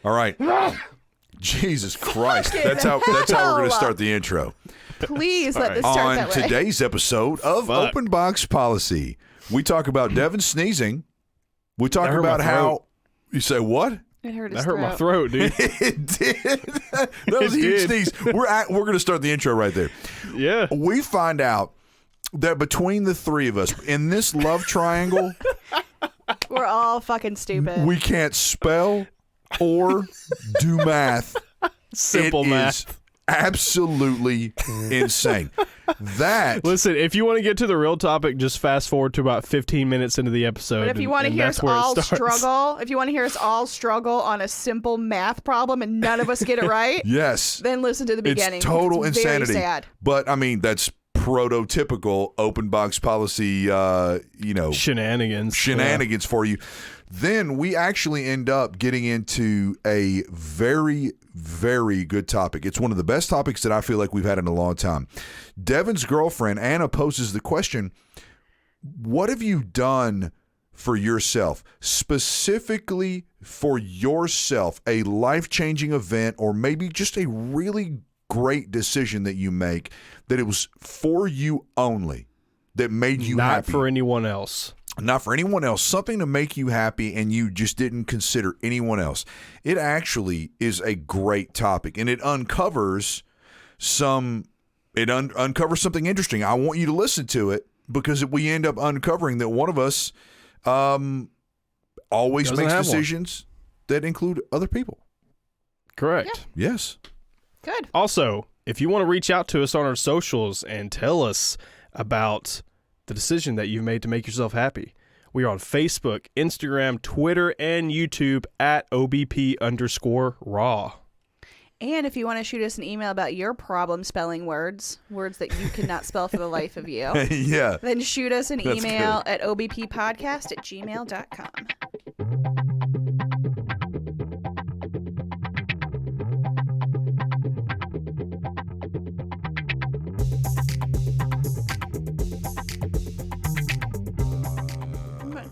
All right. Jesus Christ. That's how we're going to start the intro. Please let this start On that way. today's episode of Open Box Policy, we talk about Devin sneezing. We talk about how you say what? It hurt That hurt my throat, dude. It did. That was a huge sneeze. We're going to start the intro right there. Yeah. We find out that between the three of us in this love triangle, We're all fucking stupid. we can't spell or do math. Simple It math. is absolutely insane. That Listen, if you want to get to the real topic, just fast forward to about 15 minutes into the episode. But if you want to hear us all struggle on a simple math problem and none of us get it right, yes, then listen to the beginning. it's total It's insanity. Very sad. But I mean, that's prototypical open box policy. Shenanigans for you. Then we actually end up getting into a very, very good topic. It's one of the best topics that I feel like we've had in a long time. Devin's girlfriend, Anna, poses the question, what have you done for yourself? Specifically for yourself, a life-changing event or maybe just a really great decision that you make that it was for you only, that made you Not happy. for anyone else. Not for anyone else, something to make you happy and you just didn't consider anyone else. It actually is a great topic and it uncovers something interesting. I want you to listen to it because we end up uncovering that one of us always Doesn't makes have one. decisions that include other people. Correct. Yes. Good. Also, if you want to reach out to us on our socials and tell us about the decision that you've made to make yourself happy, we are on Facebook, Instagram, Twitter, and YouTube at OBP_raw. And if you want to shoot us an email about your problem spelling words that you cannot spell for the life of you, Yeah. then shoot us an That's email at obppodcast@gmail.com.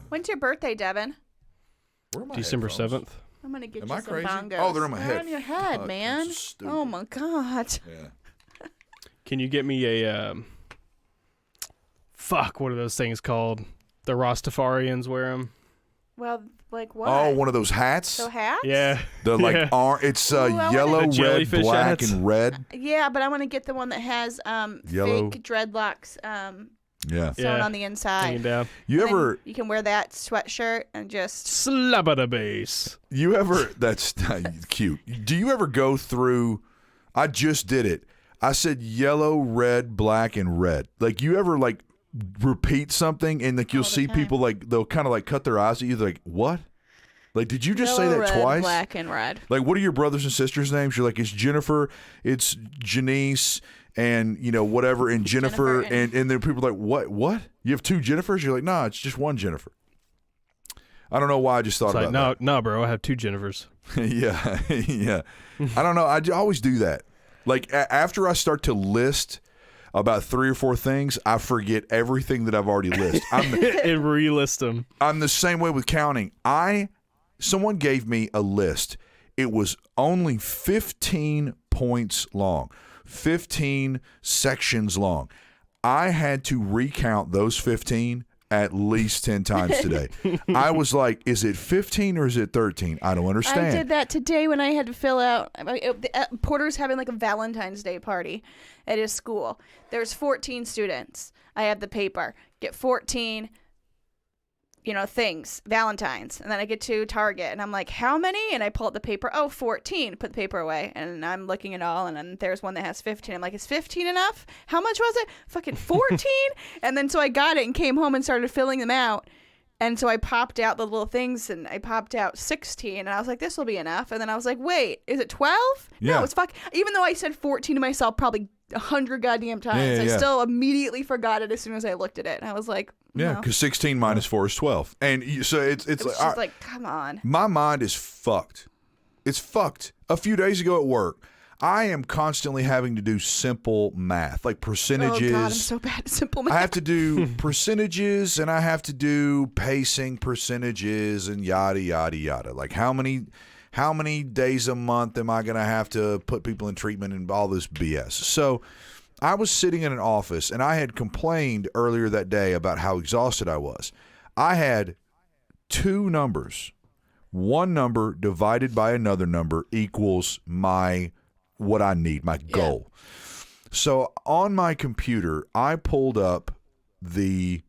When's your birthday, Devin? Where are my December headphones? 7th. I'm going to get Am you I some crazy? bongos. Oh, they're on my They're head. on your head, Fuck, man. that's stupid. Oh, my God. Yeah. Can you get me a, what are those things called? The Rastafarians wear them. Well, like what? Oh, one of those hats? So hats? Yeah. The like Yeah. it's Ooh, I want yellow, The red, jellyfish black, hats. and red. Yeah, but I want to get the one that has Yellow. fake dreadlocks Yeah. sewn Yeah. on the inside. Hanging down. You And then ever you can wear that sweatshirt and just Slap at a base. that's cute. Do you ever go through I just did it. I said yellow, red, black, and red. Like you ever like repeat something and like you'll All the see time. people like they'll kind of like cut their eyes at you. They're like, what? Like, did you just say yellow, that red, twice? black and red. Like, what are your brothers and sisters' names? You're like, it's Jennifer, it's Janice, and whatever, and Jennifer, Jennifer and then people are like, what? You have two Jennifers? You're like, nah, it's just one Jennifer. I don't know why I just thought It's like, about no, bro, I have two Jennifers. that. Yeah, yeah. I don't know. I always do that. Like after I start to list about 3 or 4 things, I forget everything that I've already listed. And relist them. I'm the same way with counting. Someone gave me a list. It was only 15 points long, 15 sections long. I had to recount those 15 at least 10 times today. I was like, is it 15 or is it 13? I don't understand. I did that today when I had to fill out. Porter's having like a Valentine's Day party at his school. There's 14 students. I have the paper. Get 14, things, Valentines. And then I get to Target and I'm like, how many? And I pull out the paper. Oh, 14. Put the paper away. And I'm looking at all. And then there's one that has 15. I'm like, is 15 enough? How much was it? Fucking 14? And then so I got it and came home and started filling them out. And so I popped out the little things and I popped out 16 and I was like, this will be enough. And then I was like, wait, is it 12? Yeah. No, it's even though I said 14 to myself probably 100 goddamn times, Yeah. I still immediately forgot it as soon as I looked at it. And I was like, Yeah, no. because 16 minus 4 is 12. And so it's It was like, just like, come on. my mind is fucked. It's fucked. A few days ago at work, I am constantly having to do simple math, like percentages. Oh, God, I'm so bad at simple math. I have to do percentages and I have to do pacing percentages and yada, yada, yada. Like how many how many days a month am I going to have to put people in treatment and all this BS. So I was sitting in an office, and I had complained earlier that day about how exhausted I was. I had two numbers. One number divided by another number equals what I need, my goal. So on my computer, I pulled up it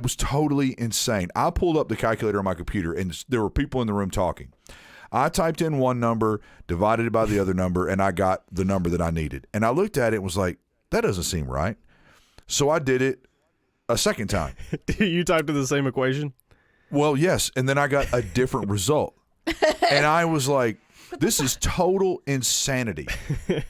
was totally insane. I pulled up the calculator on my computer, and there were people in the room talking. I typed in one number, divided it by the other number, and I got the number that I needed. And I looked at it and was like, that doesn't seem right. So I did it a second time. You typed in the same equation? Well, yes. And then I got a different result. And I was like, this is total insanity.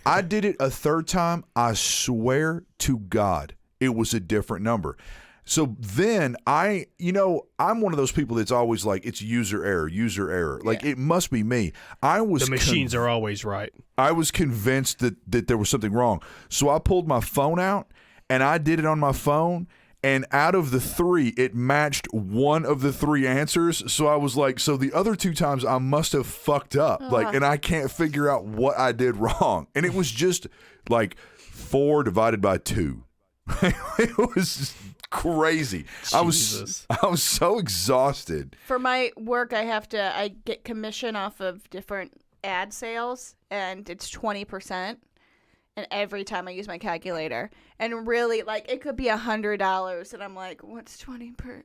I did it a third time. I swear to God, it was a different number. So then I'm one of those people that's always like, it's user error. Like, it must be me. The machines are always right. I was convinced that there was something wrong. So I pulled my phone out, and I did it on my phone. And out of the three, it matched one of the three answers. So I was like, so the other two times I must have fucked up. And I can't figure out what I did wrong. And it was just like 4 divided by 2. It was just crazy. Jesus. I was so exhausted. For my work, I get commission off of different ad sales, and it's 20%. And every time I use my calculator, and really, like, it could be $100, and I'm like, what's 20%?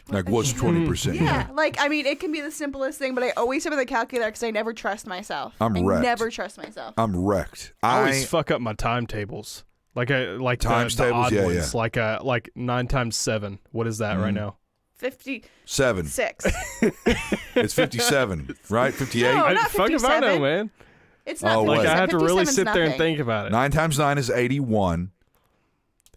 Like, what's 20%? Yeah, like, I mean, it can be the simplest thing, but I always have the calculator because I never trust myself. I never trust myself. I'm wrecked. I always fuck up my timetables. Like times the tables, odd yeah, ones, like 9 times 7. What is that right now? 57. 6. It's 57, right? 58. No, not fuck if I know, 57. man. It's not. Oh, Like, I have to really 57's sit there and nothing. think about it. 9 times 9 is 81,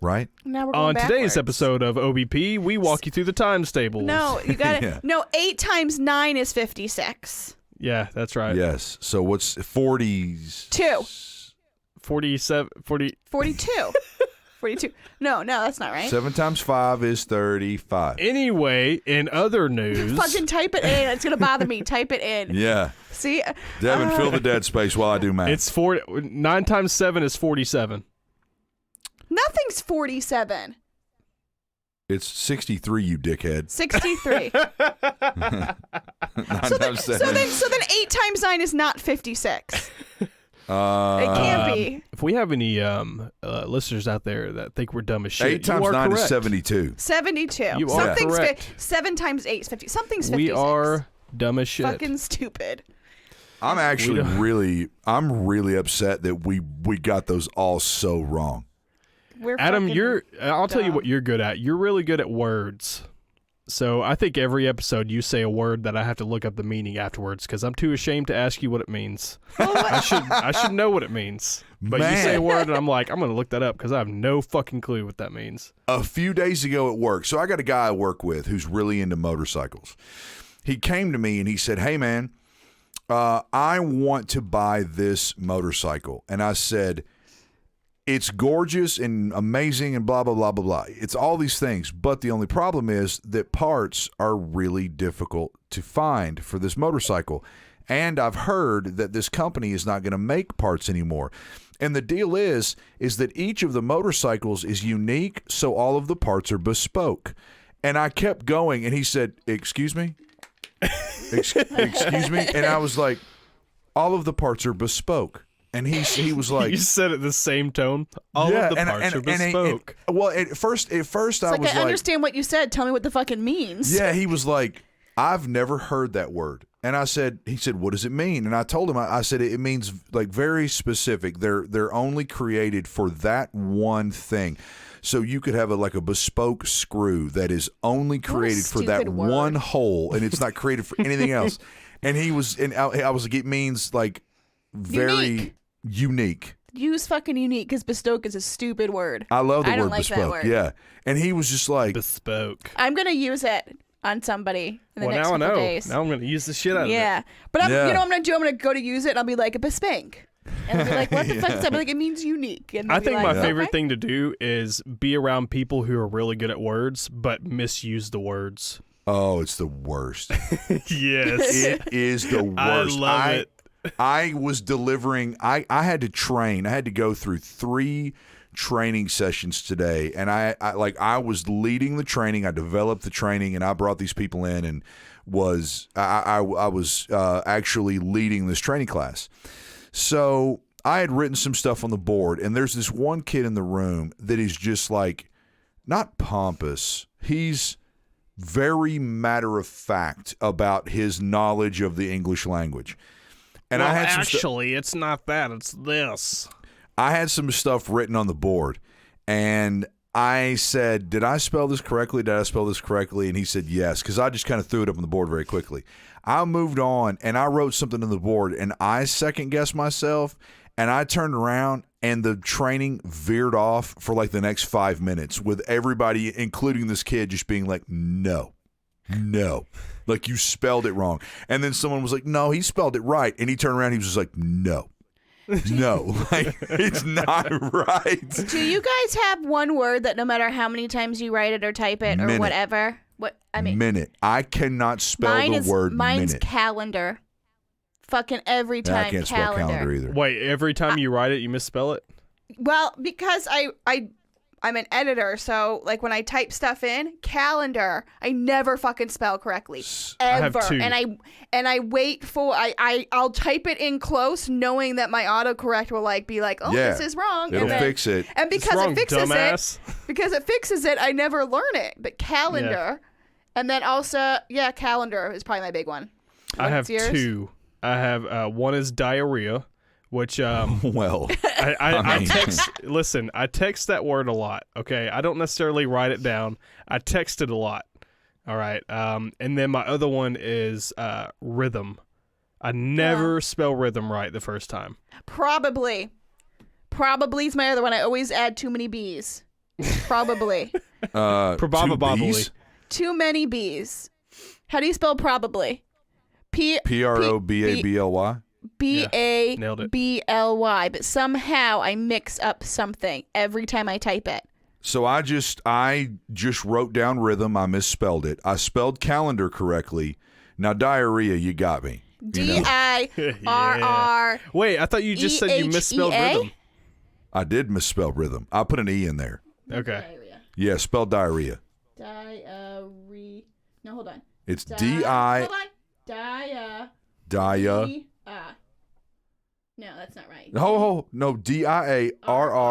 right? Now we're going On today's backwards. episode of OBP, we walk you through the times tables. No, you got it. Yeah. No, 8 times 9 is 56. Yeah, that's right. Yes. So what's 40s? 2. 42. 42. No, that's not right. 7 times 5 is 35. Anyway, in other news, Fucking type it in. It's gonna bother me. Type it in. Yeah. See, Devin, fill the dead space while I do math. it's 9 times 7 is 47. nothing's 47. It's 63, you dickhead. 63. 9 so times 7. then 8 times 9 is not 56. It can't be. If we have any listeners out there that think we're dumb as shit, 8 times you are 9 correct. is 72. 72. You are Something's correct. 7 times 8 is 50. Something's 56. We are dumb as shit. fucking stupid. I'm actually really upset that we got those all so wrong. We're Adam, fucking I'll tell you dumb. what you're good at. You're really good at words. So I think every episode you say a word that I have to look up the meaning afterwards because I'm too ashamed to ask you what it means. I should know what it means. But you say a word and I'm like, I'm going to look that up because I have no fucking clue what that means. A few days ago at work, so I got a guy I work with who's really into motorcycles. He came to me and he said, hey, man, I want to buy this motorcycle. And I said, it's gorgeous and amazing and blah, blah, blah, blah, blah. It's all these things. But the only problem is that parts are really difficult to find for this motorcycle. And I've heard that this company is not going to make parts anymore. And the deal is that each of the motorcycles is unique, so all of the parts are bespoke. And I kept going, and he said, excuse me? Excuse me? And I was like, all of the parts are bespoke. And he was like, You said it the same tone. All of the parts are bespoke. Well, at first I It's was like, like, I understand what you said. Tell me what the fucking means. yeah, he was like, I've never heard that word. And he said, what does it mean? And I told him, I said, it means like very specific. They're only created for that one thing. So you could have a bespoke screw that is only created for that stupid word. one hole, and it's not created for anything else. And I was like, it means like very unique. Use fucking unique because bespoke is a stupid word. I love the I don't word like that bespoke. word. Yeah. And he was just like, Bespoke. I'm gonna use it on somebody in the Well, next now I couple know. days. Now I'm going to use the shit out of it. Yeah, but I'm, Yeah. you know what I'm gonna do? I'm gonna go to use it and I'll be like a bespank. And I'll be like, what the fuck is that? I'll be like, it means unique. And I they'll be think like, my favorite okay. thing to do is be around people who are really good at words but misuse the words. Oh, it's the worst. Yes. It is the worst. I love it. I was delivering. I had to train. I had to go through 3 training sessions today, and I was leading the training. I developed the training, and I brought these people in, and was actually leading this training class. So I had written some stuff on the board, and there's this one kid in the room that is just like, not pompous. He's very matter of fact about his knowledge of the English language. And well, I had some actually, it's not that. It's this. I had some stuff written on the board, and I said, did I spell this correctly? Did I spell this correctly? And he said yes, because I just kind of threw it up on the board very quickly. I moved on, and I wrote something on the board, and I second-guessed myself, and I turned around, and the training veered off for like the next 5 minutes with everybody, including this kid, just being like, no. Like, you spelled it wrong. And then someone was like, no, he spelled it right. And he turned around, he was just like, no, like, it's not right. Do you guys have one word that no matter how many times you write it or type it or Minute. whatever? What I mean, Minute. I cannot spell word mine's minute. Calendar. Fucking every Yeah, time I can't spell calendar either. Wait, every time you write it, you misspell it? Well, because I'm an editor, so like when I type stuff in, calendar, I never fucking spell correctly. I have Ever. 2. And I wait for I'll type it in close knowing that my autocorrect will like be like, oh, Yeah. this is wrong. It'll and then, fix it. And It's because wrong, it fixes dumbass. it, I never learn it. But calendar, and then also, yeah, calendar is probably my big one. I have What's yours? 2. I have one is diarrhea, which Well, I mean- text. Listen, I text that word a lot. Okay, I don't necessarily write it down. I text it a lot. All right. And then my other one is rhythm. I never spell rhythm right the first time. Probably is my other one. I always add too many B's. Probably. Probably. Too many B's. How do you spell probably? Probably. Nailed it. B-A-B-L-Y. But somehow I mix up something every time I type it. So I just wrote down rhythm. I misspelled it. I spelled calendar correctly. Now diarrhea, you got me. D-I-R-R. Wait, I thought you just said you misspelled E-H-E-A? rhythm. I did misspell rhythm. I put an E in there. Okay. Diarrhea. Yeah, spelled diarrhea. Diarrhea. No, hold on. It's Hold D-I. on. Dia. Dia. No, that's not right. No,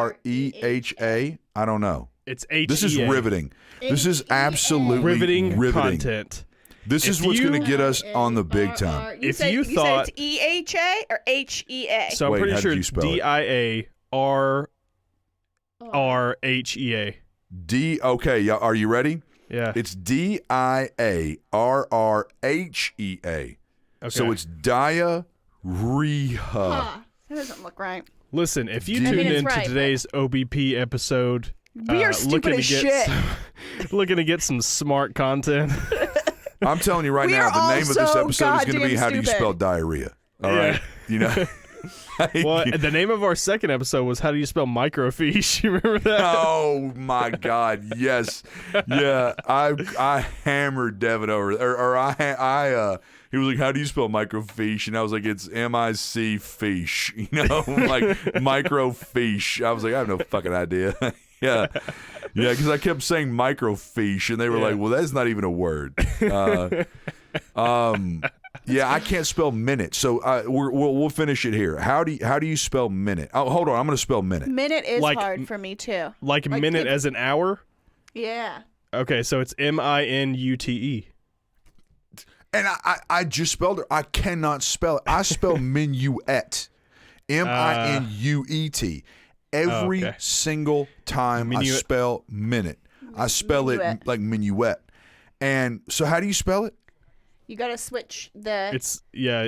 D-I-A-R-R-E-H-A. I don't know. It's H. This is riveting. This is absolutely riveting content. This is If what's you- going to get us on the big time. If said, you said thought- it's E-H-A or H-E-A? So I'm Wait, pretty how did sure you it's spell it? D-I-A-R-R-H-E-A. Okay, yeah, are you ready? Yeah. It's D-I-A-R-R-H-E-A. Okay. So it's diarrhea. That doesn't look right. Listen, if you I mean, tuned it's into right, but- today's OBP episode, We are stupid looking as to shit. get looking to get some smart content. I'm telling you right We now, are the name of this also episode is going to be goddamn How Do You stupid. Spell Diarrhea? All Yeah. right? You know? Well, the name of our second episode was "How Do You Spell Microfiche?" You remember that? Oh my God! Yes, yeah. I hammered Devin over, he was like, "How do you spell microfiche?" And I was like, "It's M-I-C fiche," you know, like microfiche. I was like, I have no fucking idea. Yeah, because I kept saying microfiche, and they were Yeah. like, "Well, that's not even a word." Yeah, I can't spell minute, so we'll finish it here. How do you spell minute? Oh, hold on, I'm going to spell minute. Minute is Like- hard for me too. Like minute if- as an hour. Yeah. Okay, so it's M-I-N-U-T-E. And I just spelled it. I cannot spell it. I spell minuet. M-I-N-U-E-T. Every okay. single time I Minuet. spell minute. I spell it Minuet. like minuet. And so how do you spell it? You gotta switch the.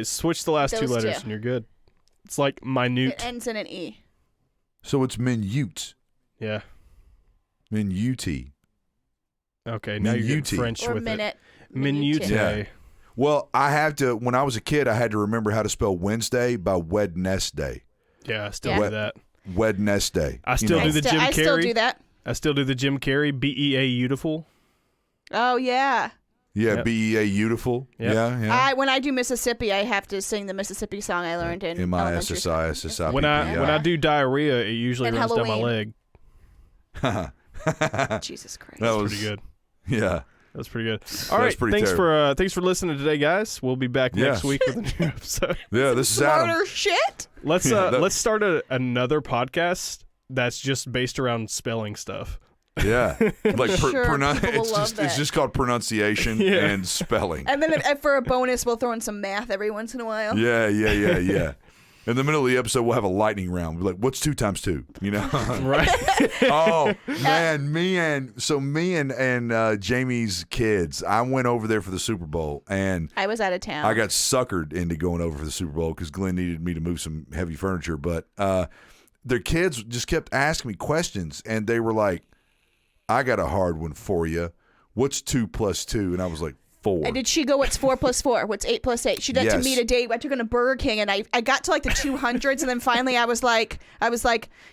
Switch the last two Those letters two. and you're good. It's like It minute. ends in an E. So it's minute. Yeah. Minute. Okay, now you're Minute. getting French Or with minute. it. Minute. Yeah. Well, I have to, when I was a kid, I had to remember how to spell Wednesday by Wednesday. Yeah, I still Yeah. do that. Wednesday. I still do the Jim I still Carrey. do that. I still do the Jim Carrey B-E-A beautiful. Oh yeah. Yeah, Yep. BEA beautiful. Yep. Yeah. When I do Mississippi, I have to sing the Mississippi song I learned in elementary school. MISSI, When I do diarrhea, it usually And runs down my Halloween. leg. Jesus Christ. That was Pretty good. Yeah. That's pretty good. All right, pretty thanks for listening today, guys. We'll be back next Yes. week with a new episode. Yeah, this is Adam. Smarter shit. Let's Yeah, let's start another podcast that's just based around spelling stuff. Yeah. Like Sure, people will love it's that. just called pronunciation Yeah. and spelling. And then for a bonus, we'll throw in some math every once in a while. Yeah. In the middle of the episode, we'll have a lightning round. We're like, what's 2 times 2? You know? Right. Oh man, me and Jamie's kids. I went over there for the Super Bowl, and I was out of town. I got suckered into going over for the Super Bowl because Glenn needed me to move some heavy furniture. But their kids just kept asking me questions, and they were like, "I got a hard one for you. What's 2 plus 2?" And I was like, 4. And did she go, what's 4 plus 4? What's 8 plus 8? She did that to Yes. me today. I took her to Burger King, and I got to like the 200s, and then finally I was like,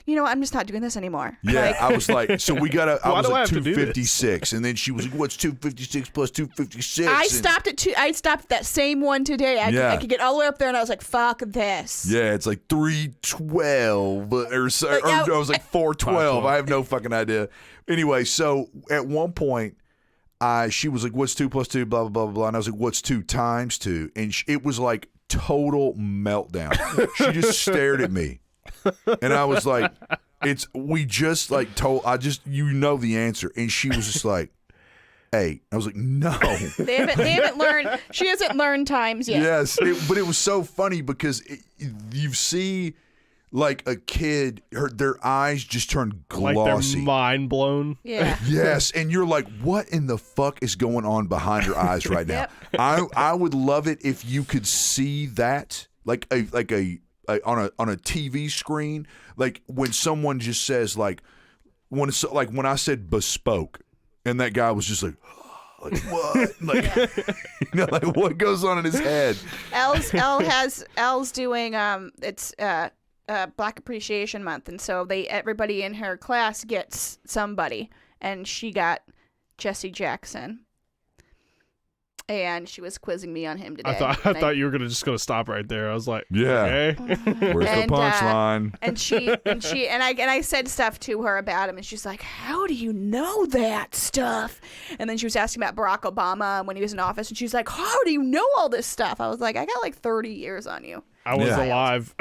you know, I'm just not doing this anymore. Yeah, Like, I was like, so we got I Why was do I like have to do this? 256, and then she was like, "What's 256 plus 256?" I And- stopped at I stopped at that same one today. Yeah. I could get all the way up there, and I was like, fuck this. Yeah, it's like 312 or I was like 412. I have no fucking idea. Anyway, so at one point, she was like, "What's 2 plus 2?" Blah blah blah blah. And I was like, "What's 2 times 2?" And it was like total meltdown. She just stared at me, and I was like, we just like told. You know the answer, and she was just like, 8. I was like, "No." They haven't learned. She hasn't learned times yet. Yes, but it was so funny because you see, like a kid, their eyes just turn Like glossy. they're mind blown. Yeah. Yes, and you're like, what in the fuck is going on behind her eyes right now? I would love it if you could see that, like a on a TV screen, like when someone just says like when I said bespoke, and that guy was just like what? Like, you know, like what goes on in his head? Elle's doing it's Black Appreciation Month, and so everybody in her class gets somebody, and she got Jesse Jackson, and she was quizzing me on him today. I thought you were just gonna stop right there. I was like, Yeah. okay. Where's the And, punchline? and I said stuff to her about him, and she's like, "How do you know that stuff?" And then she was asking about Barack Obama when he was in office, and she's like, "How do you know all this stuff?" I was like, "I got like 30 years on you." I was Yeah. alive.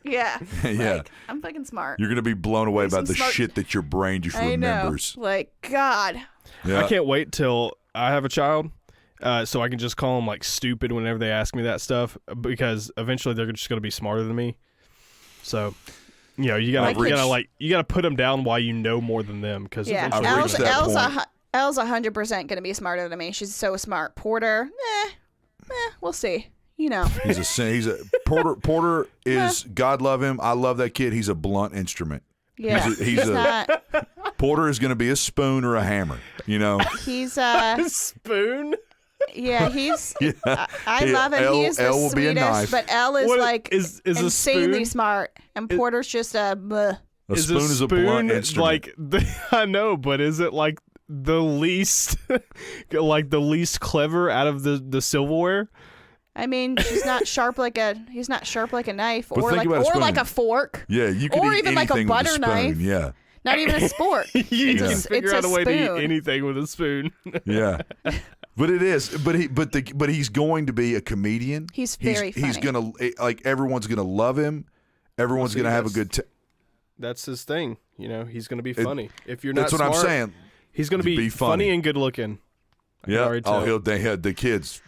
Yeah. Yeah. Like, I'm fucking smart. You're gonna be blown away There's about the some smart- shit that your brain just I know. remembers. Like, God. Yeah. I can't wait till I have a child, so I can just call them like stupid whenever they ask me that stuff, because eventually they're just gonna be smarter than me. So, you know, you gotta put them down while you know more than them, because Yeah. I've reached that point. Elle's 100% going to be smarter than me. She's so smart. Porter, we'll see. You know. Porter is, God love him. I love that kid. He's a blunt instrument. Yeah. He's not. Porter is going to be a spoon or a hammer. You know. He's spoon. Yeah, he's. Yeah. I love him. He is the Elle will be a knife. sweetest. But Elle is What like is a insanely spoon? smart, and Porter's just a. Bleh. A spoon is a blunt instrument. I know, but is it like the least, like the least clever out of the silverware? I mean, he's not sharp like a knife, But or think about a spoon. like a fork. Yeah, you can or eat even like a anything with butter spoon. knife. Yeah, Not even a spork. You It's can a- figure it's out a way to spoon. eat anything with a spoon. yeah. But it is. But he's going to be a comedian. He's very He's funny. gonna like everyone's gonna love him. Everyone's Well, see, gonna have a that's- good. That's his thing. You know, he's going to be funny. If you're not That's what smart, I'm saying. he's going to Be be funny. funny and good looking. I can Yeah. already tell. They had the kids.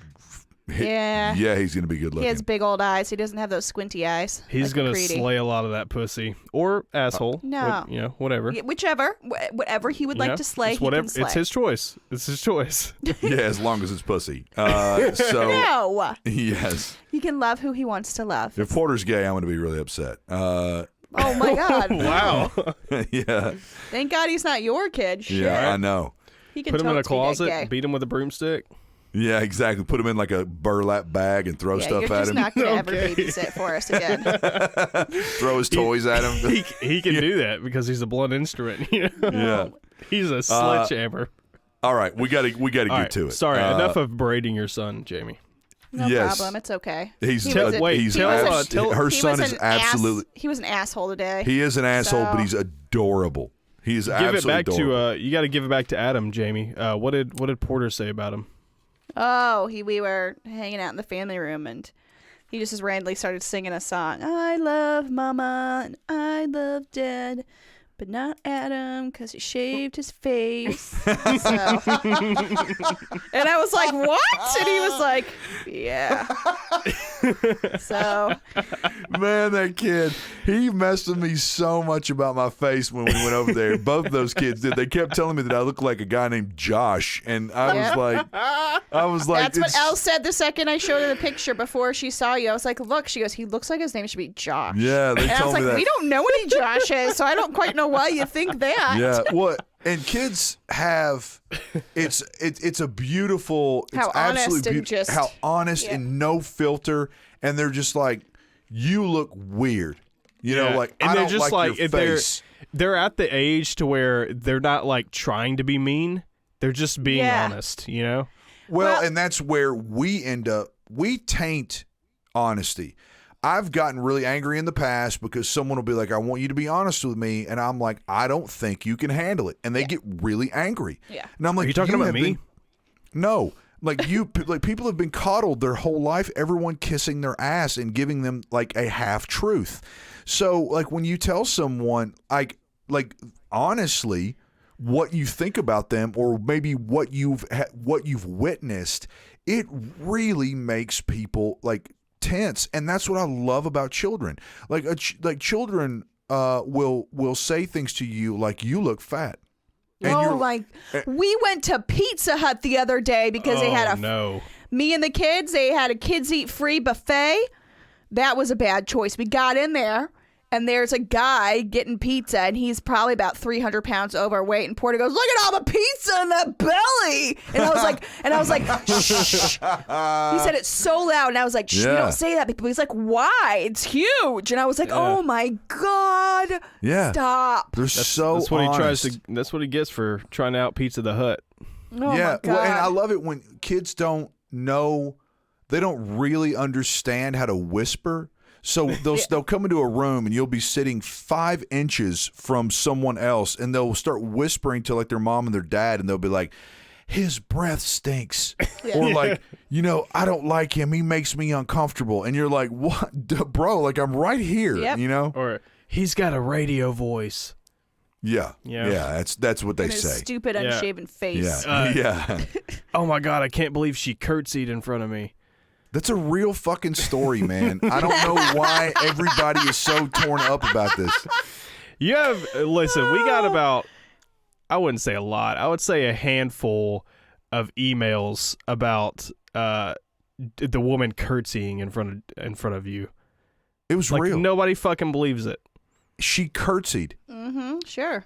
Yeah. Yeah, he's gonna be good He looking. has big old eyes. He doesn't have those squinty eyes. He's like going to Creedy. slay a lot of that pussy or asshole. No. You know, whatever. Yeah, whichever, whatever he would You like know, to slay, it's he whatever. can slay. It's his choice. It's his choice. Yeah, as long as it's pussy. So No, yes, he can love who he wants to love. if Porter's gay, I'm gonna be really upset. Oh my God! Wow. Yeah, Thank God he's not your kid. Shit. yeah, I know. He can Put him in a totes be that closet, gay. beat him with a broomstick. Yeah, exactly. Put him in like a burlap bag and throw Yeah, stuff you're at just him. not gonna ever Okay. babysit for us again. Throw his toys at him. He can do that because he's a blunt instrument. You know? Yeah. He's a sledgehammer. All right, we gotta All get right, to it. sorry, enough of berating your son, Jamie. No Yes. problem. It's okay. He's He was a- wait, he's tell- abs- tell- her he son was is an ass- absolutely. He was an asshole today. He is an asshole, So- but he's adorable. He is Give absolutely it back adorable. to you got to give it back to Adam, Jamie. What did Porter say about him? Oh, we were hanging out in the family room, and he just randomly started singing a song. I love Mama and I love Dad, but not Adam because he shaved his face. So. And I was like, what? And he was like, yeah. So Man, that kid, he messed with me so much about my face when we went over there. Both of those kids did. They kept telling me that I looked like a guy named Josh, and I was like, that's what it's- Elle said the second I showed her the picture before she saw you. I was like, look, she goes, he looks like his name should be Josh. Yeah, they And I told was me like, that. we don't know any Joshes, so I don't quite know why you think that. Yeah, what? And kids have it's a beautiful, it's How honest absolutely and just- how honest yeah. and no filter, and they're just like, you look weird, you know, Yeah, like and I they're don't just like like your if they're- face. They're at the age to where they're not like trying to be mean. They're just being Yeah. honest, you know? Well, Well- and that's where we end up. We taint honesty. I've gotten really angry in the past because someone will be like, I want you to be honest with me. And I'm like, I don't think you can handle it. And they get really angry. Yeah. And I'm like, Are you talking about have me? been- No. Like like people have been coddled their whole life, everyone kissing their ass and giving them like a half truth. So like when you tell someone like honestly what you think about them or maybe what you've witnessed, it really makes people like tense, and that's what I love about children. Like children will say things to you like, you look fat. And Oh you're- my! We went to Pizza Hut the other day because they had me and the kids. They had a kids eat free buffet. That was a bad choice. We got in there, and there's a guy getting pizza, and he's probably about 300 pounds overweight. And Porter goes, "Look at all the pizza in that belly!" And I was like, "Shh!" He said it so loud, and I was like, "Shh! You Yeah. don't say that." But he's like, "Why? It's huge!" And I was like, "Oh my god! Yeah. Stop!" They're so That's what honest. he tries to. That's what he gets for trying to out Pizza the Hut. Oh Yeah, my god! well, and I love it when kids don't know, they don't really understand how to whisper. So they'll come into a room and you'll be sitting 5 inches from someone else, and they'll start whispering to like their mom and their dad, and they'll be like, his breath stinks. Or like, I don't like him. He makes me uncomfortable. And you're like, what? Bro, like I'm right here, Yep. Or he's got a radio voice. Yeah. Yeah. Yeah, that's what they And his say. stupid Yeah. unshaven face. Yeah. Yeah. Oh my god, I can't believe she curtsied in front of me. That's a real fucking story, man. I don't know why everybody is so torn up about this. You have listen. We got about, I wouldn't say a lot. I would say a handful of emails about the woman curtsying in front of you. It was Like real. nobody fucking believes it. She curtsied. Mm-hmm. Sure.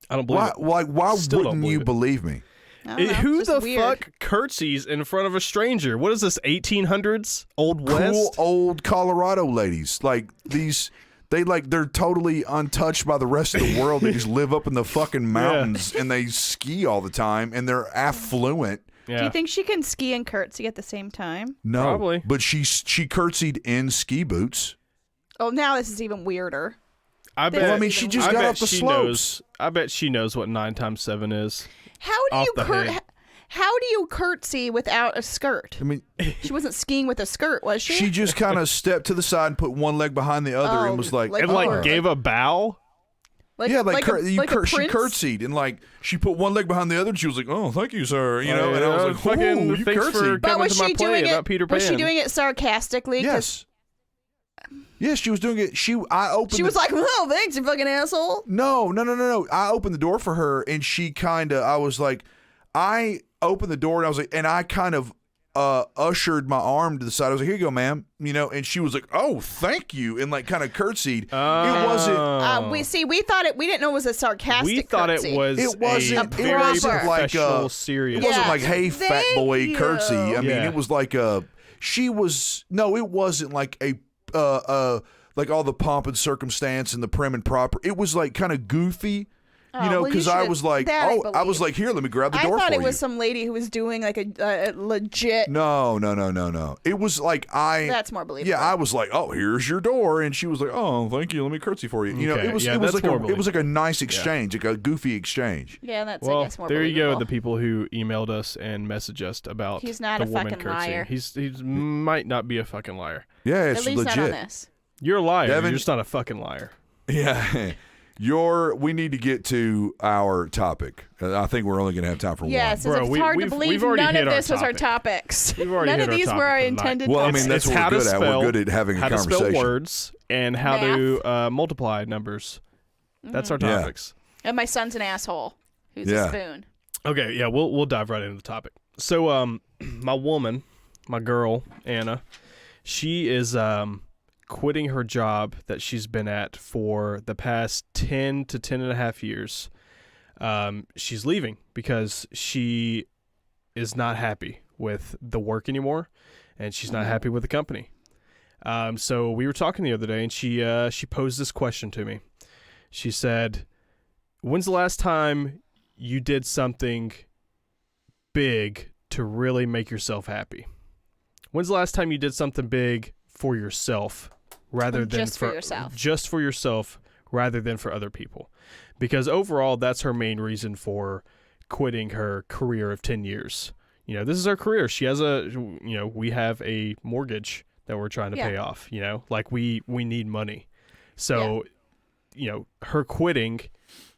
I don't believe Why Still don't wouldn't you believe believe me? I don't know, Who it's the just weird. fuck curtsies in front of a stranger? What is this, 1800s? Old Cool West? old Colorado ladies. Like these they're totally untouched by the rest of the world. They just live up in the fucking mountains and they ski all the time and they're affluent. Yeah. Do you think she can ski and curtsy at the same time? No. Probably. But she curtsied in ski boots. Oh, now this is even weirder. I bet. Well, I mean, she just I got bet off the she slopes. knows. I bet she knows what 9 times 7 is. How do Off you the head. How do you curtsy without a skirt? I mean, She wasn't skiing with a skirt, was she? she just kind of stepped to the side and put one leg behind the other and was like, like- And Oh. like gave a bow. yeah, like, she prince? curtsied and like she put one leg behind the other and she was like, "Oh, thank you, sir." You know, Oh, and I was yeah, like, fucking "Ooh, you thanks for curtsied." But coming was to my she play doing about Peter Pan. Was she doing it sarcastically? 'Cause Yes. Yes, she was doing it. I opened. She was like, "Oh, thanks, you fucking asshole." No. I opened the door for her, and she I opened the door, and I was like, and I kind of ushered my arm to the side. I was like, "Here you go, ma'am." And she was like, "Oh, thank you," and like kind of curtsied. It wasn't. We thought it. We didn't know it was a sarcastic. We thought curtsy. it was It wasn't- a it very wasn't like, professional, serious. It wasn't Yeah. like, "Hey, fat Thank boy, you. curtsy." I mean, Yeah. it was like she was. No, it wasn't like like all the pomp and circumstance and the prim and proper. It was like kind of goofy, You know, well, because you I should've- was like, that I I was believe. like, here, let me grab the I door thought for it was you. some lady who was doing like a legit. No. It was like That's more believable. Yeah, I was like, oh, here's your door, and she was like, oh, thank you, let me curtsy for you. You know, Okay, it was yeah, it was that's like more it was like a nice exchange, like a goofy exchange. Yeah, that's I Well, guess more there you believable. go. The people who emailed us and messaged us about He's not the a woman fucking curtsying. liar. He's might not be a fucking liar. Yeah, At it's least legit. not on this. You're a liar. Devin- You're just not a fucking liar. Yeah. We need to get to our topic. I think we're only going to have time for Yeah, one. since Bro, it's hard to we've believe already none hit of our this was our topic. topics. We've already None hit of our these topic were our for the night. intended Well, I topics. mean, that's It's what how we're to good at. spell- We're good at having a How to conversation. spell words and how to multiply numbers. That's our Yeah. topics. And my son's an asshole who's Yeah. a spoon. Okay, yeah, we'll dive right into the topic. So, my woman, my girl Anna, she is quitting her job that she's been at for the past 10 to 10 and a half years. She's leaving because she is not happy with the work anymore, and she's not happy with the company. So we were talking the other day, and she posed this question to me. She said, "When's the last time you did something big to really make yourself happy? When's the last time you did something big for yourself rather than Just for yourself. Just for yourself rather than for other people?" Because overall, that's her main reason for quitting her career of 10 years. You know, this is her career. She has we have a mortgage that we're trying to pay off, you know, like we need money. So, her quitting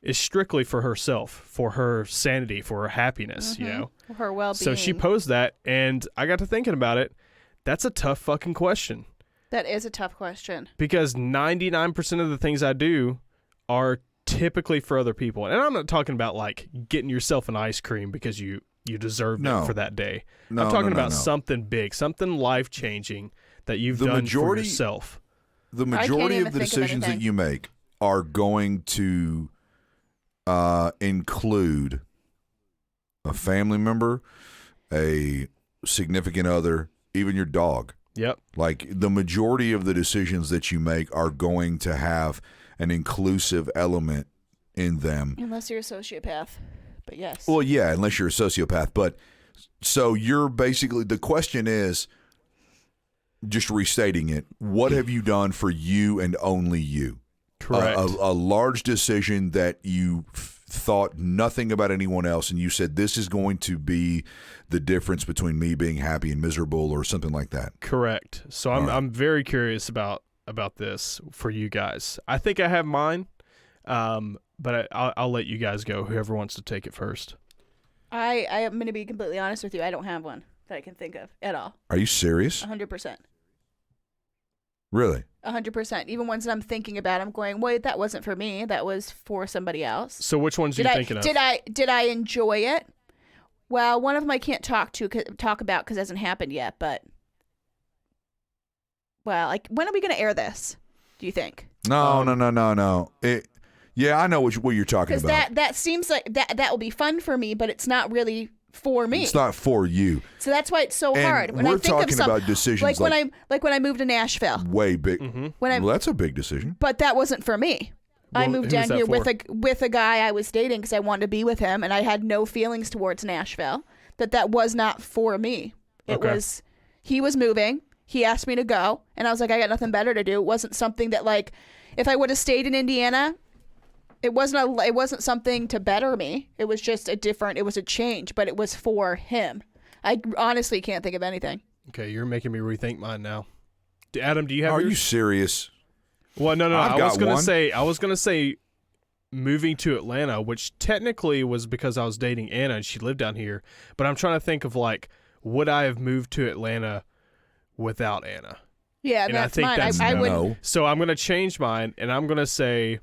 is strictly for herself, for her sanity, for her happiness, you know? Her well-being. So she posed that, and I got to thinking about it. That's a tough fucking question, That is a tough question. because 99% of the things I do are typically for other people. And I'm not talking about like getting yourself an ice cream because you deserved No. it for that day. No, I'm talking no, no, about no. something big, something life-changing that you've The done majority- for yourself. The can't majority even of the think of decisions that anything. you make are going to include a family member, a significant other, even your dog. Yep. Like the majority of the decisions that you make are going to have an inclusive element in them. Unless you're a sociopath. But yes. Well, yeah, unless you're a sociopath. But so you're basically, the question is, just restating it, what have you done for you and only you? Correct. A large decision that you thought nothing about anyone else, and you said, this is going to be the difference between me being happy and miserable, or something like that. Correct. So All right. I'm very curious about this for you guys. I think I have mine, but I'll let you guys go. Whoever wants to take it first. I am going to be completely honest with you. I don't have one that I can think of at all. Are you serious? 100%. Really? 100%. Even ones that I'm thinking about, I'm going, wait, that wasn't for me. That was for somebody else. So which ones are you thinking of? Did I enjoy it? Well, one of them I can't talk about because it hasn't happened yet. But well, like, when are we going to air this? Do you think? No. Yeah, I know what you're talking Because about. that seems like that will be fun for me, but it's not really for me. It's not for you. So that's why it's so And hard. When we're I think of talking about decisions like when I moved to Nashville. way big. When I Well, that's a big decision. but that wasn't for me. I Well, moved who down was that here for? with a guy I was dating because I wanted to be with him, and I had no feelings towards Nashville. That was not for me. It Okay. was he was moving. He asked me to go, and I was like, I got nothing better to do. It wasn't something that, like, if I would have stayed in Indiana, it wasn't something to better me. It was just it was a change, but it was for him. I honestly can't think of anything. Okay, you're making me rethink mine now. Adam, do you have Are yours? you serious? Well, no. I've I was got gonna one. I was gonna say moving to Atlanta, which technically was because I was dating Anna and she lived down here. But I'm trying to think of, like, would I have moved to Atlanta without Anna? Yeah, And I that's think mine. that's I would. No. So I'm gonna change mine, and I'm gonna say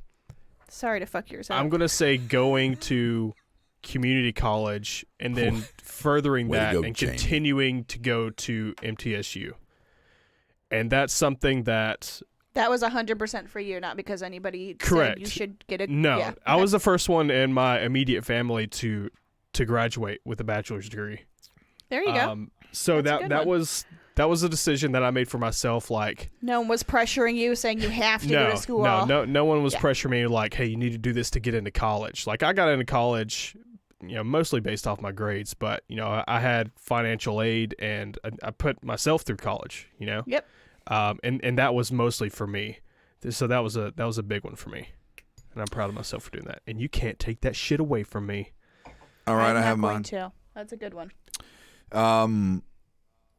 Sorry to fuck yours up. I'm gonna say going to community college and then furthering Way to that go, and Jamie. continuing to go to MTSU. And that's something that That was 100% for you, not because anybody Correct. said you should get a. no, yeah, I okay. was the first one in my immediate family to graduate with a bachelor's degree. There you go. So That's a good that one. was That was a decision that I made for myself. Like, No one was pressuring you, saying you have to go to school. no one was Yeah. pressuring me like, hey, you need to do this to get into college. Like, I got into college, mostly based off my grades, but I had financial aid and I put myself through college. Yep. And that was mostly for me. So that was a big one for me, and I'm proud of myself for doing that. And you can't take that shit away from me. All right, I'm I not have going mine. to. That's a good one.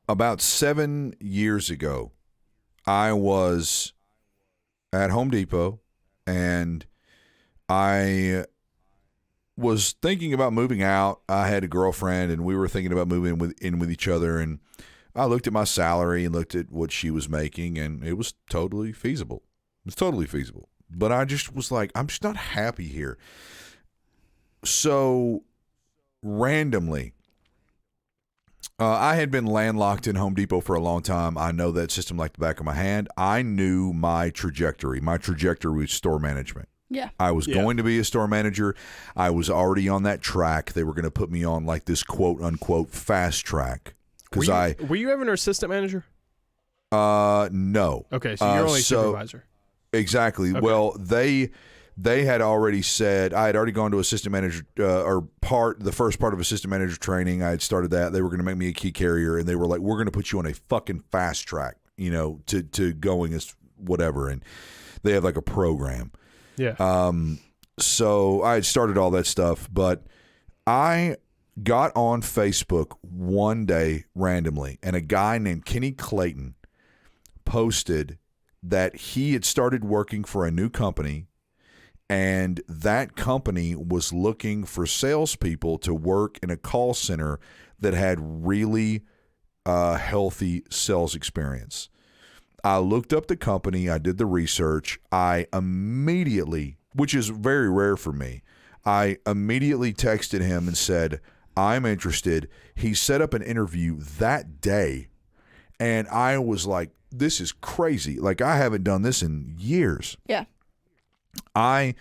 About 7 years ago, I was at Home Depot, and I was thinking about moving out. I had a girlfriend, and we were thinking about moving in with each other, and I looked at my salary and looked at what she was making, and it was totally feasible. It was totally feasible. But I just was like, I'm just not happy here. So randomly, I had been landlocked in Home Depot for a long time. I know that system like the back of my hand. I knew my trajectory. My trajectory was store management. Yeah. I was going to be a store manager. I was already on that track. They were going to put me on like this quote unquote fast track. Because Were you ever an assistant manager? No. Okay, so you're only supervisor. Exactly. Okay. Well, they had already said, I had already gone to assistant manager the first part of assistant manager training. I had started that. They were going to make me a key carrier, and they were like, we're going to put you on a fucking fast track, to going as whatever. And they have like a program. Yeah. So I had started all that stuff, but I got on Facebook one day randomly, and a guy named Kenny Clayton posted that he had started working for a new company, and that company was looking for salespeople to work in a call center that had really healthy sales experience. I looked up the company. I did the research. I immediately, which is very rare for me, I immediately texted him and said, I'm interested. He set up an interview that day, and I was like, this is crazy. Like, I haven't done this in years. Yeah. I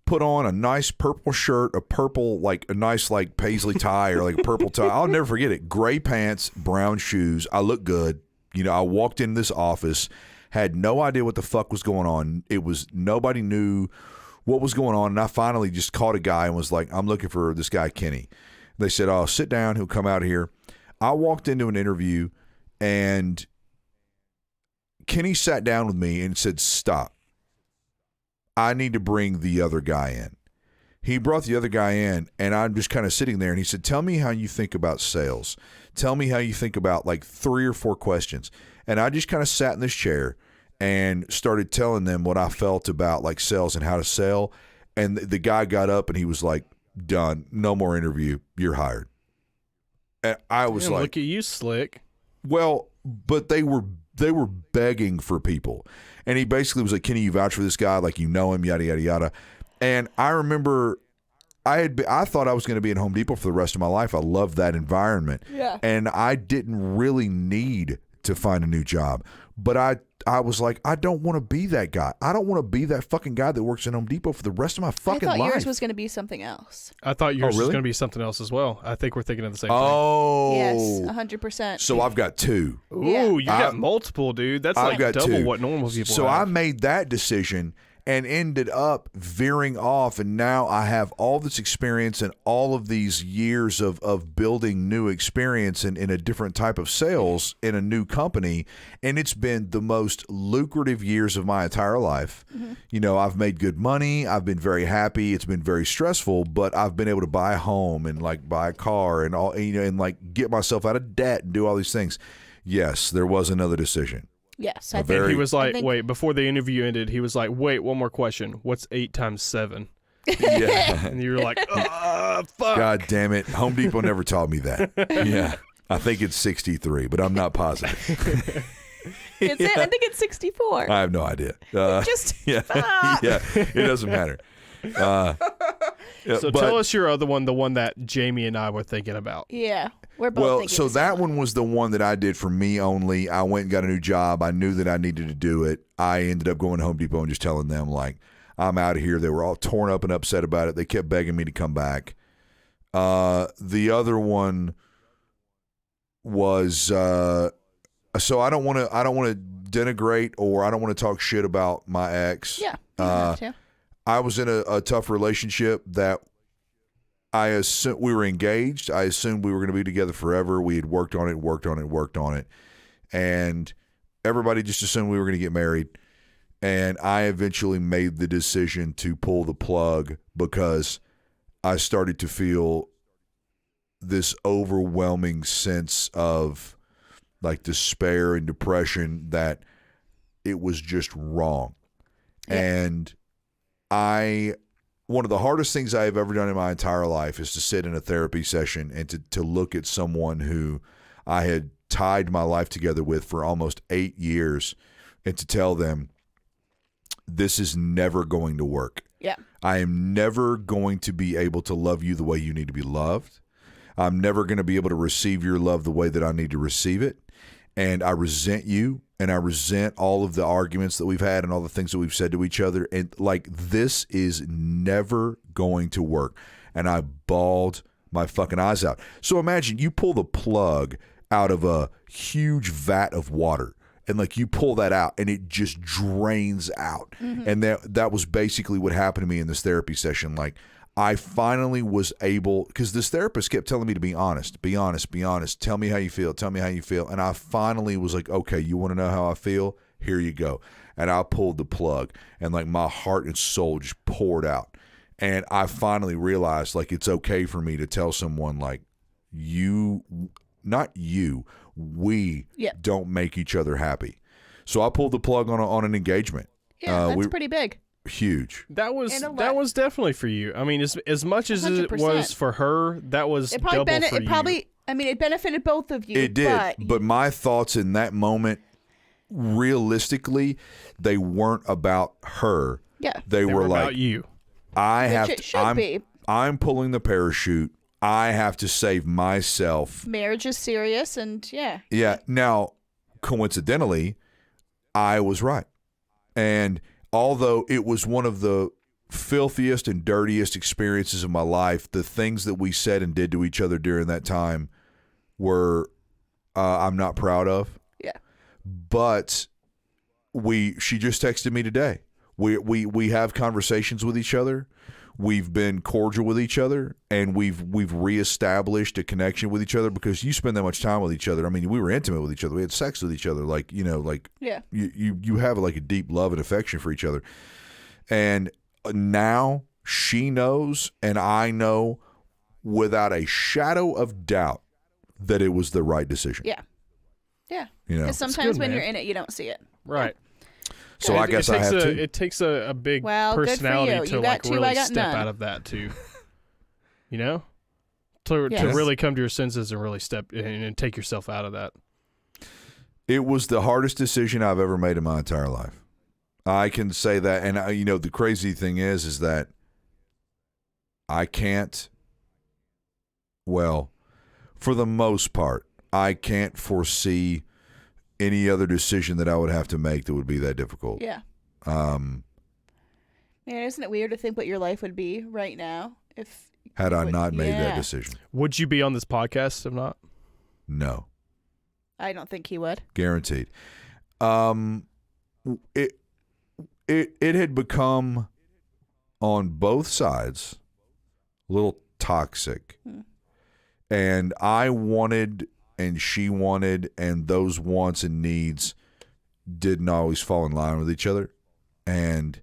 put on a nice purple shirt, a nice like paisley tie or like a purple tie. I'll never forget it. Gray pants, brown shoes. I look good. I walked in this office, had no idea what the fuck was going on. Nobody knew what was going on. And I finally just called a guy and was like, I'm looking for this guy, Kenny. They said, oh, sit down. He'll come out here. I walked into an interview, and Kenny sat down with me and said, stop. I need to bring the other guy in. He brought the other guy in, and I'm just kind of sitting there, and he said, tell me how you think about sales. Tell me how you think about like 3 or 4 questions. And I just kind of sat in this chair and started telling them what I felt about like sales and how to sell. And the guy got up and he was like, done. No more interview. You're hired. And I was like, look at you, slick. well, but they were begging for people. And he basically was like, Kenny, you vouch for this guy, like you know him, yada, yada, yada. And I remember I thought I was going to be in Home Depot for the rest of my life. I loved that environment. Yeah. And I didn't really need to find a new job. But I was like, I don't want to be that guy. I don't want to be that fucking guy that works in Home Depot for the rest of my fucking I thought life. yours was going to be something else. I thought yours was really? going to be something else as well. I think we're thinking of the same Oh. Yes, 100%. So I've got 2. thing. Yeah. Ooh, you got multiple, dude. That's I've like got double 2. what normal people So have. I made that decision and ended up veering off, and now I have all this experience and all of these years of building new experience in a different type of sales in a new company, and it's been the most lucrative years of my entire life. Mm-hmm. I've made good money. I've been very happy. It's been very stressful, but I've been able to buy a home and like buy a car and all, and like get myself out of debt and do all these things. Yes, there was another decision. Yes, A I very- And think. he was like, think- wait, before the interview ended, he was like, wait, one more question. What's 8 times 7? Yeah. And you were like, fuck. God damn it. Home Depot never taught me that. Yeah. I think it's 63, but I'm not positive. Is it? I think it's 64. I have no idea. Just Yeah. Yeah. It doesn't matter. Yeah, So but- tell us your other one, the one that Jamie and I were thinking about. yeah, we're both Well, thinking so the same that one was the one that I did for me only. I went and got a new job. I knew that I needed to do it. I ended up going to Home Depot and just telling them, like, I'm out of here. They were all torn up and upset about it. They kept begging me to come back. The other one was So I don't want to denigrate, or I don't want to talk shit about my ex. Yeah. You don't have to. I was in a tough relationship that I assumed we were engaged. I assumed we were going to be together forever. We had worked on it. And everybody just assumed we were going to get married. And I eventually made the decision to pull the plug because I started to feel this overwhelming sense of like despair and depression that it was just wrong. Yeah. And one of the hardest things I have ever done in my entire life is to sit in a therapy session and to look at someone who I had tied my life together with for almost 8 years and to tell them, this is never going to work. Yeah. I am never going to be able to love you the way you need to be loved. I'm never going to be able to receive your love the way that I need to receive it. And I resent you, and I resent all of the arguments that we've had and all the things that we've said to each other. And like, this is never going to work. And I bawled my fucking eyes out. So imagine you pull the plug out of a huge vat of water, and like you pull that out and it just drains out. Mm-hmm. And that was basically what happened to me in this therapy session. Like, I finally was able, because this therapist kept telling me to be honest, tell me how you feel. And I finally was like, okay, you want to know how I feel? Here you go. And I pulled the plug, and like my heart and soul just poured out. And I finally realized like it's okay for me to tell someone like, we Yeah. don't make each other happy. So I pulled the plug on an engagement. Yeah, that's pretty big. Huge. That was And a lot- that was definitely for you. I mean, as much as it 100%. was for her, that was It probably double for you. it benefited both of you. It did. But my thoughts in that moment, realistically, they weren't about her. Yeah. They They were were about like, you. It should be. I'm pulling the parachute. I have to save myself. Marriage is serious, and yeah. Yeah. Now, coincidentally, I was right. And although it was one of the filthiest and dirtiest experiences of my life, the things that we said and did to each other during that time were I'm not proud of. Yeah. But she just texted me today. We have conversations with each other. We've been cordial with each other, and we've reestablished a connection with each other because you spend that much time with each other. I mean, we were intimate with each other. We had sex with each other. Like, Yeah. you have like a deep love and affection for each other. And now she knows, and I know without a shadow of doubt that it was the right decision. Yeah. Yeah. You know, Because sometimes good, when man. you're in it, you don't see it. Right. so I guess I have to. It takes a big Well, good for personality you. to You like got two, I really got step none. out of that too. You know, to Yes. really come to your senses and really step in and take yourself out of that. It was the hardest decision I've ever made in my entire life. I can say that. And, the crazy thing is that I can't, well, for the most part, I can't foresee any other decision that I would have to make that would be that difficult. Yeah. Man, isn't it weird to think what your life would be right now if had I would- not made that yeah. decision. Would you be on this podcast if not? No. I don't think he would. Guaranteed. It had become on both sides a little toxic. And I wanted and she wanted, and those wants and needs didn't always fall in line with each other. And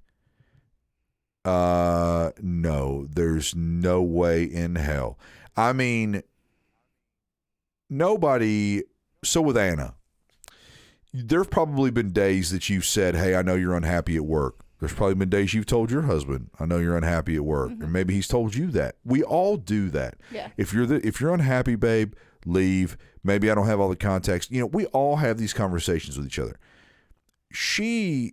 no, there's no way in hell. I mean, nobody. So with Anna, there've probably been days that you've said, hey, I know you're unhappy at work. There's probably been days you've told your husband, I know you're unhappy at work. Mm-hmm. And maybe he's told you that. We all do that. Yeah. If you're unhappy, babe, leave. Maybe I don't have all the context. We all have these conversations with each other. She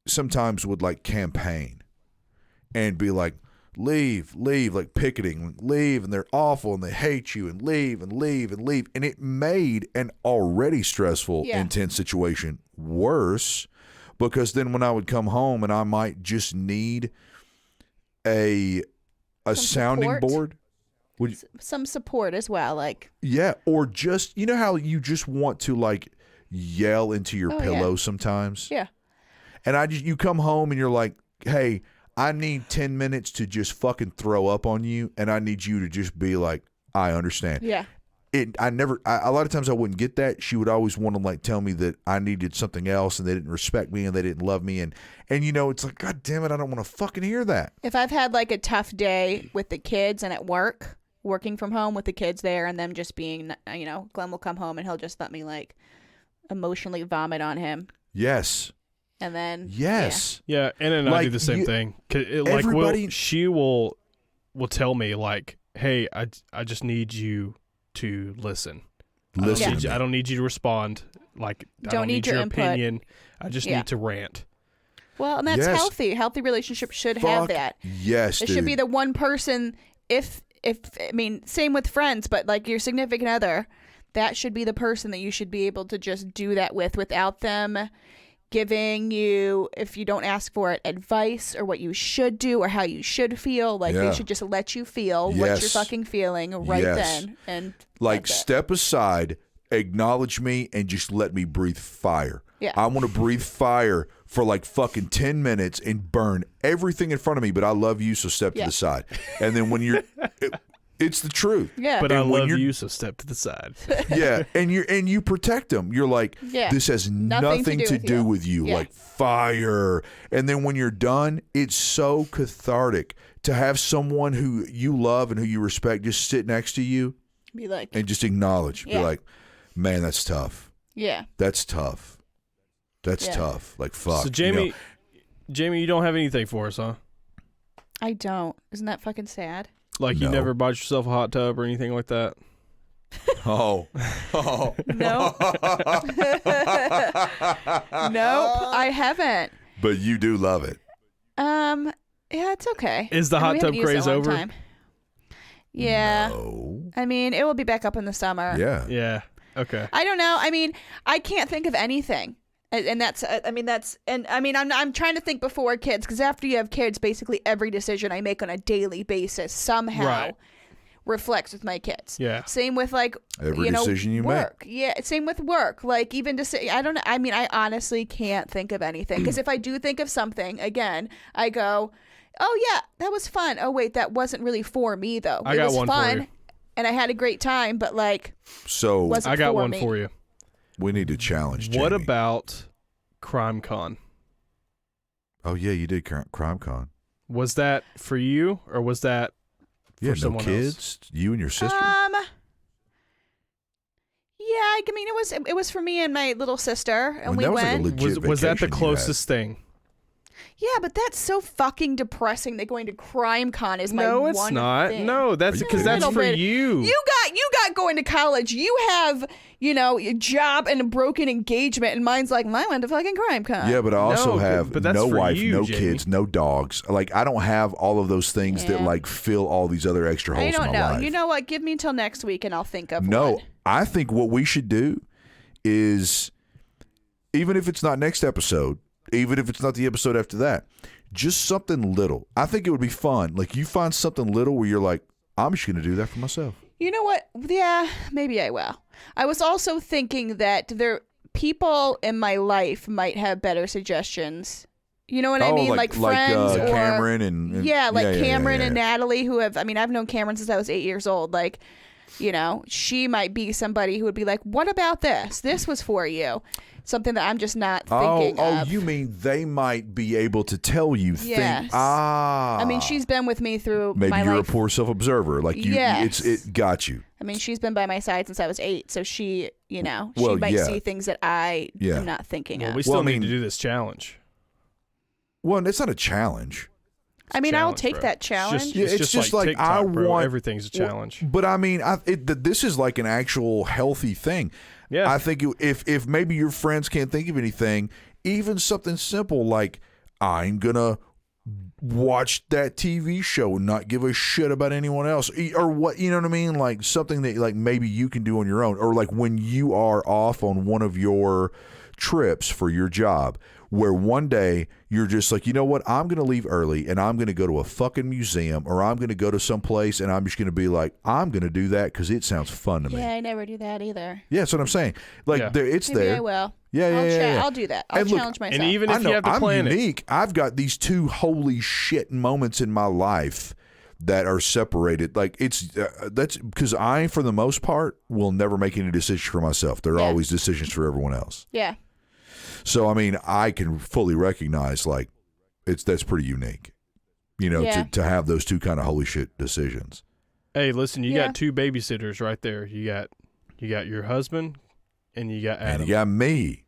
sometimes would like campaign and be like, leave, like picketing, leave, and they're awful and they hate you, and leave. And it made an already stressful, Yeah. intense situation worse, because then when I would come home and I might just need a sounding support. board. Some support as well. Like, Yeah, or just, how you just want to like yell into your Oh, pillow yeah. sometimes. Yeah. And you come home and you're like, hey, I need 10 minutes to just fucking throw up on you, and I need you to just be like, I understand. Yeah. A lot of times I wouldn't get that. She would always want to like tell me that I needed something else and they didn't respect me and they didn't love me. And it's like, God damn it, I don't want to fucking hear that. If I've had like a tough day with the kids and at work, working from home with the kids there and them just being, Glenn will come home and he'll just let me like emotionally vomit on him. Yes. And then. Yes. Yeah, and then I Like, do the same thing. everybody- She will tell me like, "Hey, I just need you to listen. Listen. I don't need you to respond. Like, I Don't need your input. opinion. I just Yeah. need to rant." Well, and that's Yes. healthy. Healthy relationships should have Fuck that. yes, It dude. should be the one person, same with friends, but like your significant other, that should be the person that you should be able to just do that with without them giving you, if you don't ask for it, advice or what you should do or how you should feel. Like Yeah. they should just let you feel what Yes. you're fucking feeling right Yes. then. And Like, that's it. step aside, acknowledge me, and just let me breathe fire. Yeah. I want to breathe fire for like fucking 10 minutes and burn everything in front of me, but I love you, so step to Yeah. the side. And then when you're, it's the truth. Yeah. But I And when love you're- you, so step to the side. Yeah, and you protect them. You're like, Yeah. this has nothing to do with you. Yeah. Like fire. And then when you're done, it's so cathartic to have someone who you love and who you respect just sit next to you Be like, and just acknowledge. Yeah. Be like, man, that's tough. yeah. That's tough. That's Yeah. tough. Like fuck. So Jamie, you know? Jamie, you don't have anything for us, huh? I don't. Isn't that fucking sad? Like you No. never bought yourself a hot tub or anything like that? Oh. No. Nope, I haven't. But you do love it. Yeah, it's okay. Is the I mean, hot we tub haven't used it craze in a long over? time. Yeah. No. I mean, it will be back up in the summer. Yeah. Yeah. Okay. I don't know. I mean, I can't think of anything. And that's, I'm trying to think before kids, because after you have kids, basically every decision I make on a daily basis somehow Right. reflects with my kids. Yeah. Same with like, Every decision you make. work. Yeah. Same with work. Like even to say, I don't know. I mean, I honestly can't think of anything, because if I do think of something, again, I go, oh yeah, that was fun. Oh wait, that wasn't really for me though. I It got was one for fun, you. and I had a great time, but like, So wasn't I got for one me. for you. we need to challenge Jamie. What about CrimeCon? Oh yeah, you did CrimeCon. Was that for you or was that for Yeah, no someone kids. else? You and your sister. Yeah, I mean, it was for me and my little sister, and Well, we that was like a went. legit Was that the vacation you had. closest thing? Yeah, but that's so fucking depressing that going to CrimeCon is my No, it's one not. thing. No, that's Are you because kidding that's me? for Little bit. you. You got going to college. You have, a job and a broken engagement, and mine's like, I went to fucking CrimeCon. Yeah, but I also No, have but that's no for wife, you, no Jamie. kids, no dogs. Like I don't have all of those things that Yeah. like fill all these other extra holes I don't in my know. life. You know what? Give me until next week, and I'll think of No, one. I think what we should do is, even if it's not next episode, even if it's not the episode after that, just something little. I think it would be fun. Like you find something little where you're like, I'm just going to do that for myself. You know what? Yeah, maybe I will. I was also thinking that people in my life might have better suggestions. You know what I mean? Like friends or Cameron and like Cameron yeah. and Natalie, who have. I mean, I've known Cameron since I was 8 years old. Like, she might be somebody who would be like, "What about this? This was for you." Something that I'm just not thinking of. You mean they might be able to tell you Yes. things? I mean, she's been with me through maybe my you're life. a poor self-observer. Like you, Yes. it got you. I mean, she's been by my side since I was 8, so she, she Well, might yeah. see things that I Yeah. am not thinking Well, of. we still Well, I need mean- to do this challenge. Well, it's not a challenge. I mean, I'll Challenge, take bro. that It's challenge. just, Yeah, it's it's just, just like, like, TikTok, I bro. want- Everything's a challenge. But I mean, this is like an actual healthy thing. Yeah. I think if maybe your friends can't think of anything, even something simple like I'm gonna watch that TV show and not give a shit about anyone else, or what, you know what I mean? Like something that like maybe you can do on your own, or like when you are off on one of your trips for your job where one day you're just like, you know what, I'm going to leave early and I'm going to go to a fucking museum or I'm going to go to some place and I'm just going to be like, I'm going to do that because it sounds fun to me. Yeah, I never do that either. Yeah, that's what I'm saying. Like, Yeah. it's Maybe there. I will. Yeah, I'll yeah. I'll do that. I'll And look, challenge myself. And even I if know you have to I'm plan it. unique. I've got these two holy shit moments in my life that are separated. Like that's because I, for the most part, will never make any decisions for myself. They're Yeah. always decisions for everyone else. Yeah. So I mean, I can fully recognize like that's pretty unique. You know, Yeah. to have those two kind of holy shit decisions. Hey, listen, you Yeah. got 2 babysitters right there. You got your husband and you got Adam. And you got me.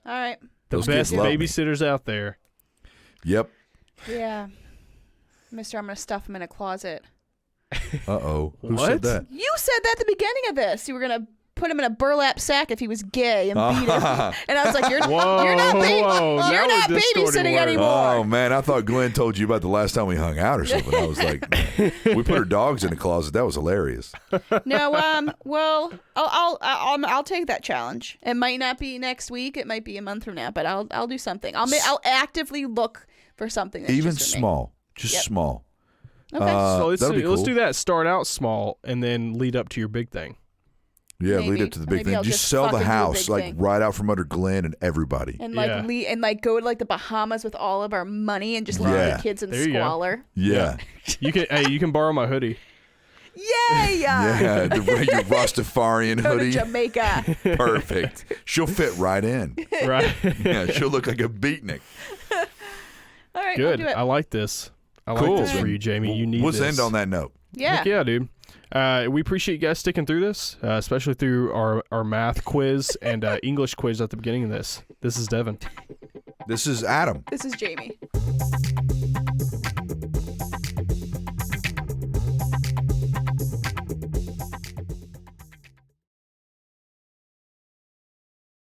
All right. the those best kids love me. babysitters out there. Yep. Yeah. Mister, I'm going to stuff him in a closet. Uh-oh. Who What? said that? You said that at the beginning of this. You were going to put him in a burlap sack if he was gay and beat him. And I was like, you're Whoa, not, whoa, you're that not was distorting babysitting words. anymore. Oh man, I thought Glenn told you about the last time we hung out or something. I was like, we put our dogs in the closet. That was hilarious. No, well, I'll take that challenge. It might not be next week. It might be a month from now, but I'll do something. I'll actively look for something that's Even just for me. small, just Yep. small. Okay. So let's that'd be let's cool. do that. Start out small and then lead up to your big thing. Yeah, Maybe. lead up to the big Maybe thing. I'll Just just sell the fucking do a house, big like thing. right out from under Glenn and everybody. and Yeah. like go to like the Bahamas with all of our money and just leave Yeah. the kids in There you go. squalor. Yeah, You can borrow my hoodie. Yay! yeah. Your Rastafarian Go to hoodie, Jamaica. perfect. She'll fit right in. Right. Yeah, she'll look like a beatnik. All right, I'll Good. do it. I like this. I Cool. like this for you, Jamie. You need Let's this. end on that note. Yeah. Heck yeah, dude. We appreciate you guys sticking through this, especially through our math quiz and English quiz at the beginning of this. This is Devin. This is Adam. This is Jamie.